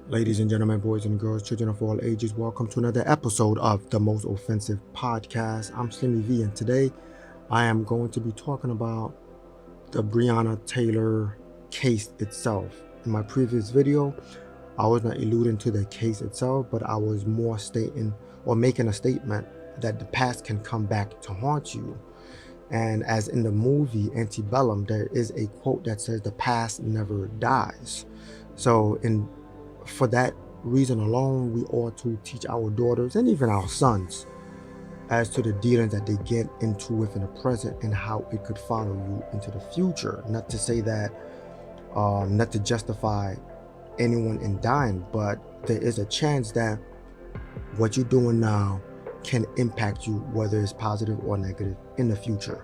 Ladies and gentlemen, boys and girls, children of all ages, welcome to another episode of the Most Offensive Podcast. I'm Slimmy V, and today I am going to be talking about the Breonna Taylor case itself. In my previous video, I was not alluding to the case itself, but I was more stating or making a statement that the past can come back to haunt you. And as in the movie Antebellum, there is a quote that says the past never dies. So for that reason alone, we ought to teach our daughters and even our sons as to the dealings that they get into within the present and how it could follow you into the future. Not to say that, not to justify anyone in dying, but there is a chance that what you're doing now can impact you, whether it's positive or negative, in the future.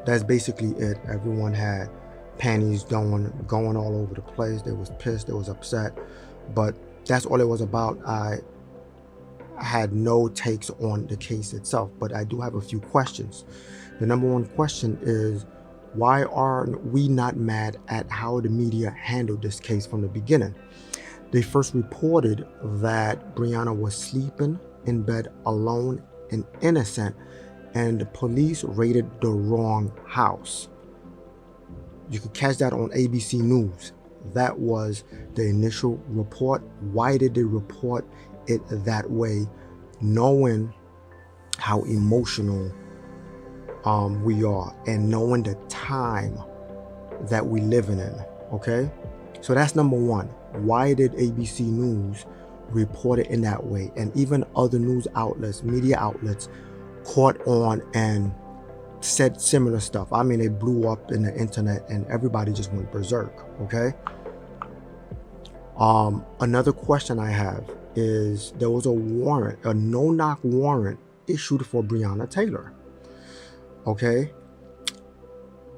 That's basically it. Everyone had panties going all over the place. They was pissed, they was upset, but that's all it was about. I had no takes on the case itself, but I do have a few questions. The number one question is, why are we not mad at how the media handled this case from the beginning? They first reported that Breonna was sleeping in bed alone and innocent, and the police raided the wrong house. You could catch that on ABC News. That was the initial report. Why did they report it that way, knowing how emotional we are and knowing the time that we living in? Okay, so that's number one. Why did ABC News report it in that way? And even other news outlets, media outlets, caught on and said similar stuff. I mean, it blew up in the internet and everybody just went berserk. Okay. Another question I have is, there was a warrant, a no-knock warrant issued for Breonna Taylor. Okay.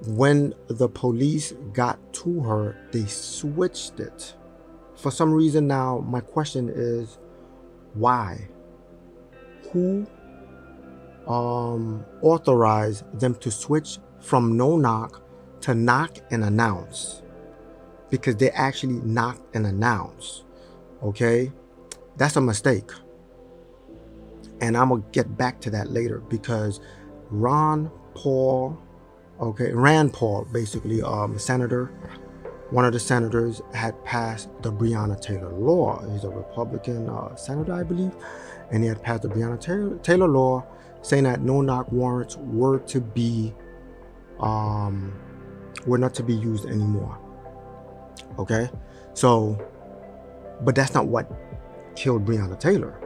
When the police got to her, they switched it for some reason. Now, my question is, why? Who authorized them to switch from no knock to knock and announce? Because they actually knocked and announced. Okay, that's a mistake, and I'm gonna get back to that later, because Rand Paul, basically, senator, one of the senators, had passed the Breonna Taylor law. He's a Republican senator, I believe, and he had passed the Breonna Taylor law, saying that no-knock warrants were not to be used anymore. Okay, so, but that's not what killed Breonna Taylor.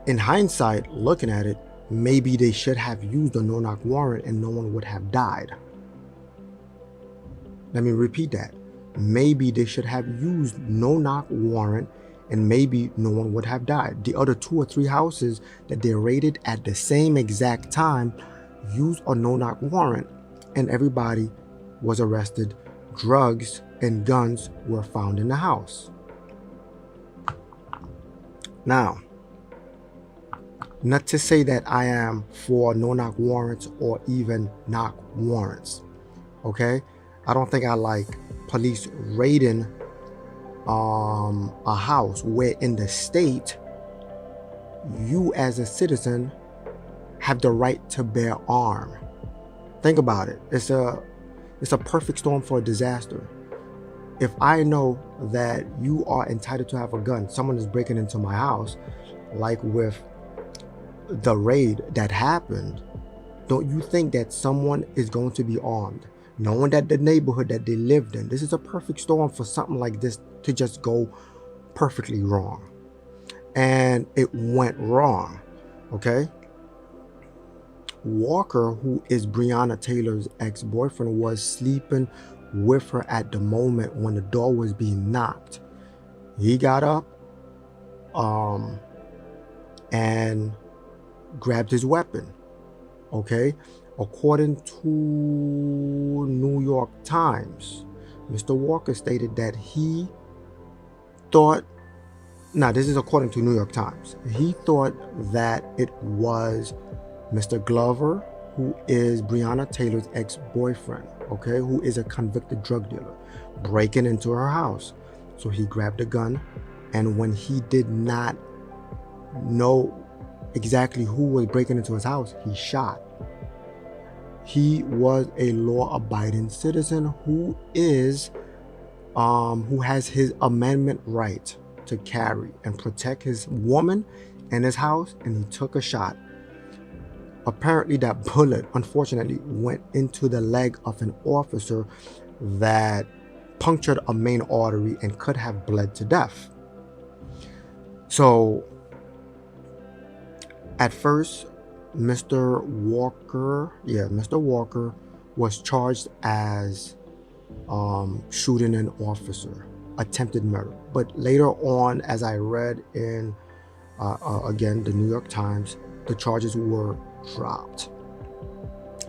In hindsight, looking at it, maybe they should have used a no-knock warrant and no one would have died. Let me repeat that. Maybe they should have used no-knock warrant and maybe no one would have died. The other 2 or 3 houses that they raided at the same exact time used a no-knock warrant and everybody was arrested. Drugs and guns were found in the house. Now, not to say that I am for no-knock warrants or even knock warrants. Okay? I don't think I like police raiding a house where in the state you as a citizen have the right to bear arm. Think about it. It's a perfect storm for a disaster. If I know that you are entitled to have a gun, someone is breaking into my house, like with the raid that happened, don't you think that someone is going to be armed? Knowing that the neighborhood that they lived in, this is a perfect storm for something like this to just go perfectly wrong. And it went wrong. Okay. Walker, who is Breonna Taylor's ex-boyfriend, was sleeping with her at the moment when the door was being knocked. He got up and grabbed his weapon. Okay. According to New York Times, Mr. Walker stated that he thought, now this is according to New York Times, he thought that it was Mr. Glover, who is Breonna Taylor's ex-boyfriend, okay, who is a convicted drug dealer, breaking into her house. So he grabbed a gun, and when he did not know exactly who was breaking into his house, he shot. He was a law-abiding citizen who has his amendment right to carry and protect his woman and his house, and he took a shot. Apparently that bullet, unfortunately, went into the leg of an officer that punctured a main artery and could have bled to death. So at first, Mr. Walker was charged as shooting an officer, attempted murder. But later on, as I read in again the New York Times, the charges were dropped.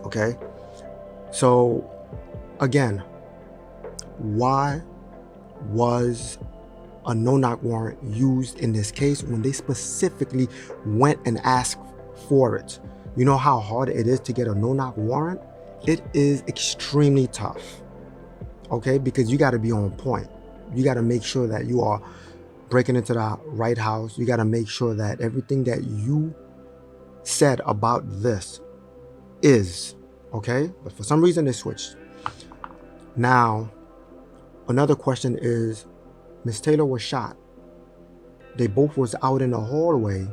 Okay, so again, why was a no-knock warrant used in this case when they specifically went and asked for it? You know how hard it is to get a no-knock warrant? It is extremely tough. Okay, because you got to be on point. You got to make sure that you are breaking into the right house. You got to make sure that everything that you said about this is okay. But for some reason they switched. Now, another question is, Miss Taylor was shot. They both was out in the hallway.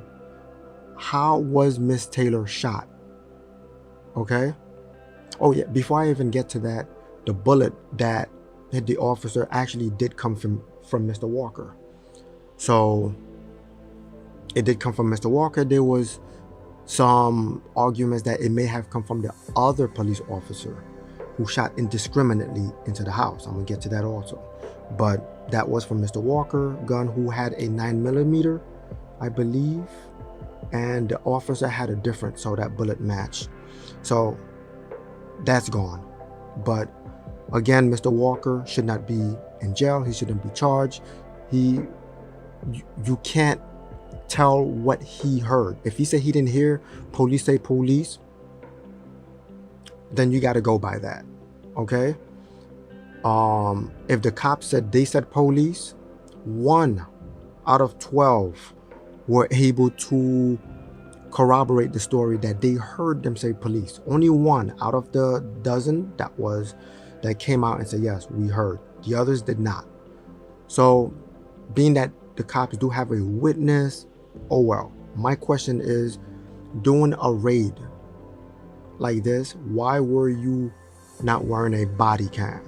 How was Miss Taylor shot? Okay. Oh yeah, before I even get to that, the bullet that hit the officer actually did come from Mr. Walker. So it did come from Mr. Walker. There was some arguments that it may have come from the other police officer who shot indiscriminately into the house. I'm gonna get to that also. But that was from Mr. Walker gun, who had a 9mm, I believe, and the officer had a different, so that bullet matched. So that's gone. But again, Mr. Walker should not be in jail. He shouldn't be charged. You can't tell what he heard. If he said he didn't hear police say police, then you got to go by that. Okay. If the cops said they said police, 1 out of 12 were able to corroborate the story that they heard them say police. Only 1 out of the dozen that came out and said, yes, we heard. The others did not. So being that the cops do have a witness, oh well. My question is, doing a raid like this, why were you not wearing a body cam?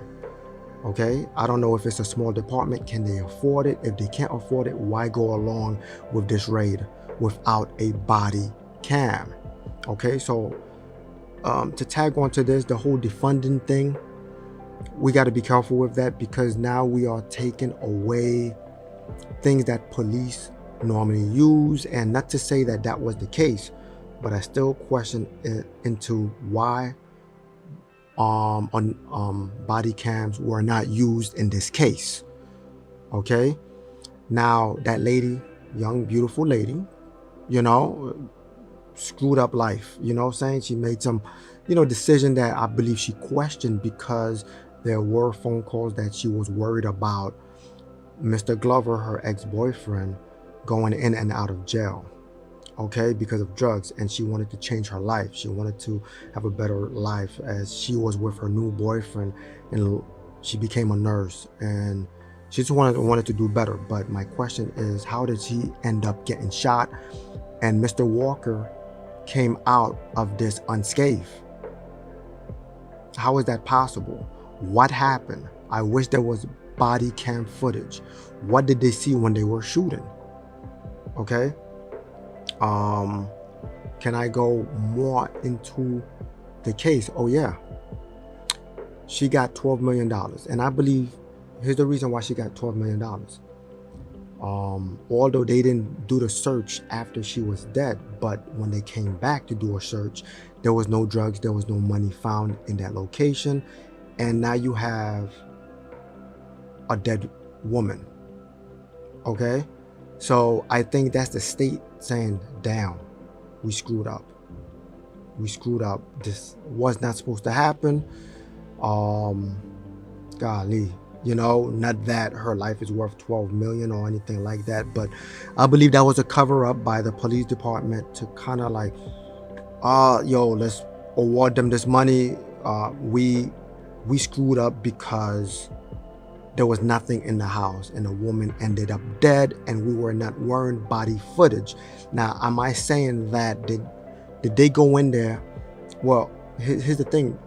Okay, I don't know if it's a small department. Can they afford it? If they can't afford it, why go along with this raid without a body cam? Okay, so to tag onto this, the whole defunding thing, we got to be careful with that, because now we are taking away things that police normally use. And not to say that that was the case, but I still question into why body cams were not used in this case. Okay, now that lady, young beautiful lady, screwed up life, saying she made some decision that I believe she questioned, because there were phone calls that she was worried about Mr. Glover, her ex-boyfriend, going in and out of jail, okay, because of drugs, and she wanted to change her life. She wanted to have a better life, as she was with her new boyfriend, and she became a nurse, and she just wanted to do better. But my question is, how did she end up getting shot, and Mr. Walker came out of this unscathed? How is that possible? What happened? I wish there was body cam footage. What did they see when they were shooting? Okay. Can I go more into the case? Oh yeah, she got $12 million, and I believe here's the reason why she got $12 million. Although they didn't do the search after she was dead, but when they came back to do a search, there was no drugs, there was no money found in that location, and now you have a dead woman. Okay, so I think that's the state saying, damn, we screwed up. This was not supposed to happen. Golly, Not that her life is worth 12 million or anything like that, but I believe that was a cover up by the police department to kind of like, let's award them this money. We screwed up because there was nothing in the house and the woman ended up dead and we were not wearing body footage. Now, am I saying that did they go in there? Well, here's the thing.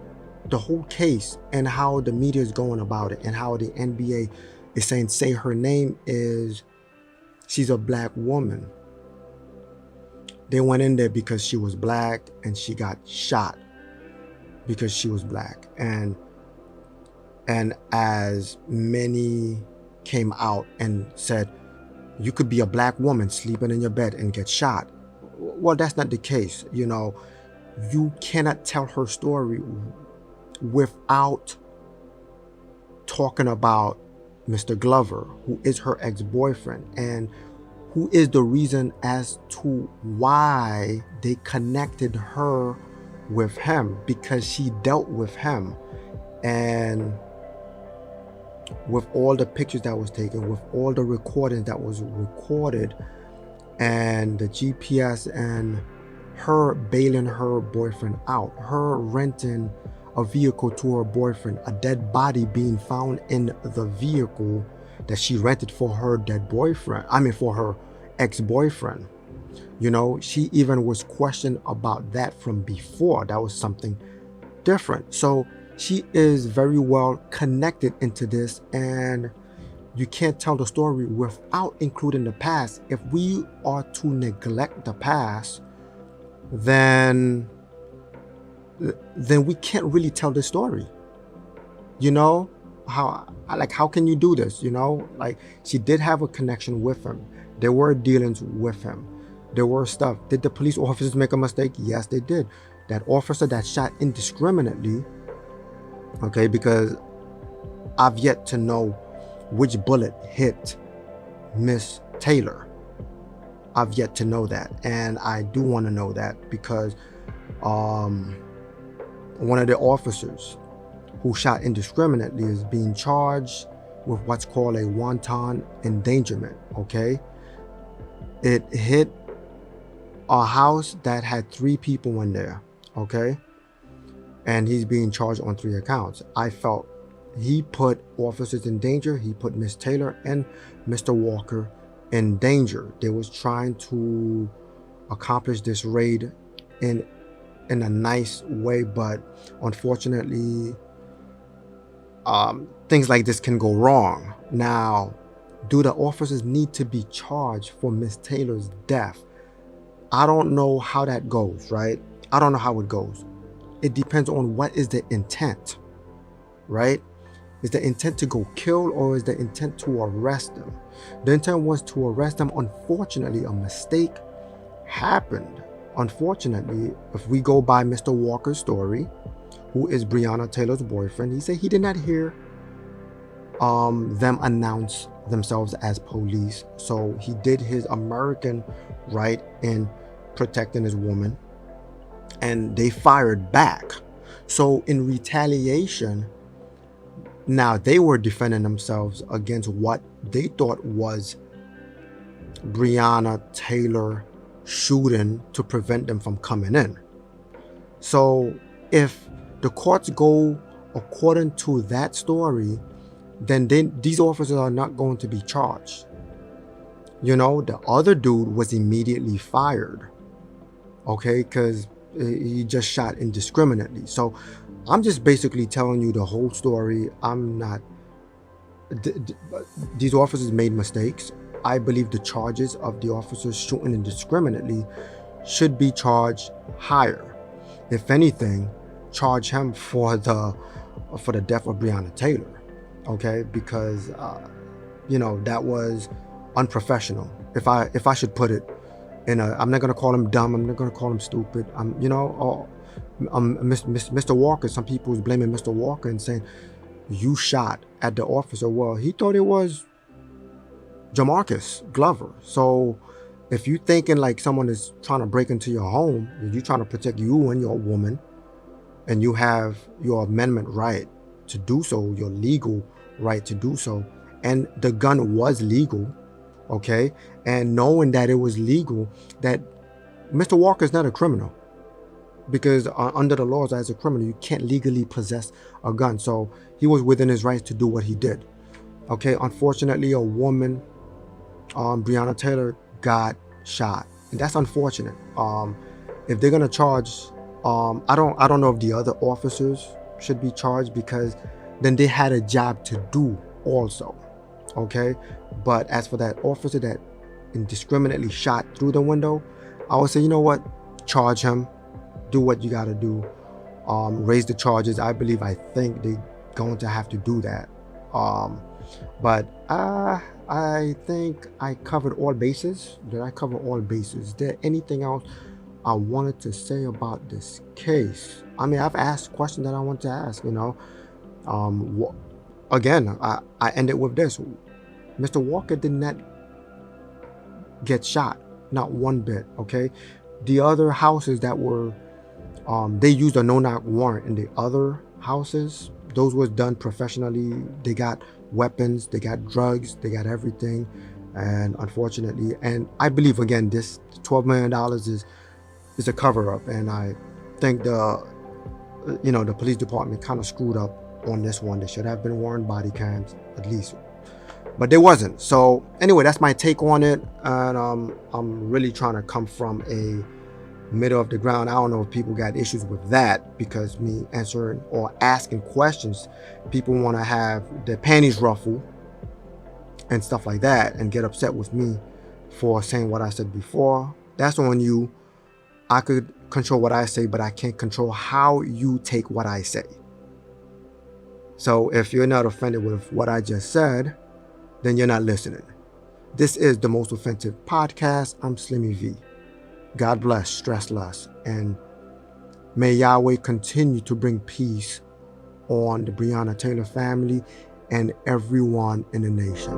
The whole case and how the media is going about it and how the NBA is saying, say her name is, she's a black woman. They went in there because she was black and she got shot because she was black. And as many came out and said, you could be a black woman sleeping in your bed and get shot. Well, that's not the case. You cannot tell her story without talking about Mr. Glover, who is her ex-boyfriend and who is the reason as to why they connected her with him, because she dealt with him. And with all the pictures that was taken, with all the recordings that was recorded, and the GPS, and her bailing her boyfriend out, her renting a vehicle to her boyfriend, a dead body being found in the vehicle that she rented for her for her ex-boyfriend. She even was questioned about that from before. That was something different. So she is very well connected into this, and you can't tell the story without including the past. If we are to neglect the past, then we can't really tell the story. How can you do this? Like, she did have a connection with him. There were dealings with him. There were stuff. Did the police officers make a mistake? Yes, they did. That officer that shot indiscriminately, okay, because I've yet to know which bullet hit Miss Taylor. I've yet to know that, and I do want to know that because one of the officers who shot indiscriminately is being charged with what's called a wanton endangerment. Okay, it hit a house that had 3 people in there. Okay, and he's being charged on 3 accounts. I felt he put officers in danger. He put Miss Taylor and Mr. Walker in danger. They was trying to accomplish this raid in a nice way, but unfortunately, things like this can go wrong. Now, do the officers need to be charged for Miss Taylor's death? I don't know how that goes, right? I don't know how it goes. It depends on what is the intent, right? Is the intent to go kill, or is the intent to arrest them? The intent was to arrest them. Unfortunately, a mistake happened. Unfortunately, if we go by Mr. Walker's story, who is Breonna Taylor's boyfriend, he said he did not hear them announce themselves as police. So he did his American right in protecting his woman, and they fired back. So in retaliation, now they were defending themselves against what they thought was Breonna Taylor shooting to prevent them from coming in. So if the courts go according to that story, then these officers are not going to be charged. The other dude was immediately fired, okay, because he just shot indiscriminately. So I'm just basically telling you the whole story. I'm not... These officers made mistakes. I believe the charges of the officers shooting indiscriminately should be charged higher. If anything, charge him for the death of Breonna Taylor, okay? Because that was unprofessional. If I should put it in I'm not gonna call him dumb. I'm not gonna call him stupid. Mr. Walker. Some people was blaming Mr. Walker and saying, you shot at the officer. Well, he thought it was Jamarcus Glover. So if you thinking like someone is trying to break into your home, you're trying to protect you and your woman, and you have your amendment right to do so, your legal right to do so. And the gun was legal, okay? And knowing that it was legal, that Mr. Walker is not a criminal, because under the laws, as a criminal, you can't legally possess a gun. So he was within his rights to do what he did. Okay, unfortunately, a woman, Breonna Taylor, got shot, and that's unfortunate. If they're gonna charge, I don't know if the other officers should be charged, because then they had a job to do also. Okay, but as for that officer that indiscriminately shot through the window, I would say, you know what, charge him, do what you got to do, raise the charges. I think they're going to have to do that. But I think I covered all bases. Did I cover all bases? Is there anything else I wanted to say about this case? I mean, I've asked questions that I want to ask, again, I ended with this. Mr. Walker did not get shot, not one bit, okay? The other houses that were, they used a no-knock warrant in the other houses. Those was done professionally. They got weapons, they got drugs, they got everything. And unfortunately, and I believe, again, this $12 million is a cover-up. And I think the police department kind of screwed up on this one. There should have been worn body cams, at least, but there wasn't. So anyway, that's my take on it. And I'm really trying to come from a middle of the ground. I don't know if people got issues with that, because me answering or asking questions, people want to have their panties ruffled and stuff like that and get upset with me for saying what I said before. That's on you. I could control what I say, but I can't control how you take what I say. So if you're not offended with what I just said, then you're not listening. This is the Most Offensive Podcast. I'm Slimmy V. God bless, stress less, and may Yahweh continue to bring peace on the Breonna Taylor family and everyone in the nation.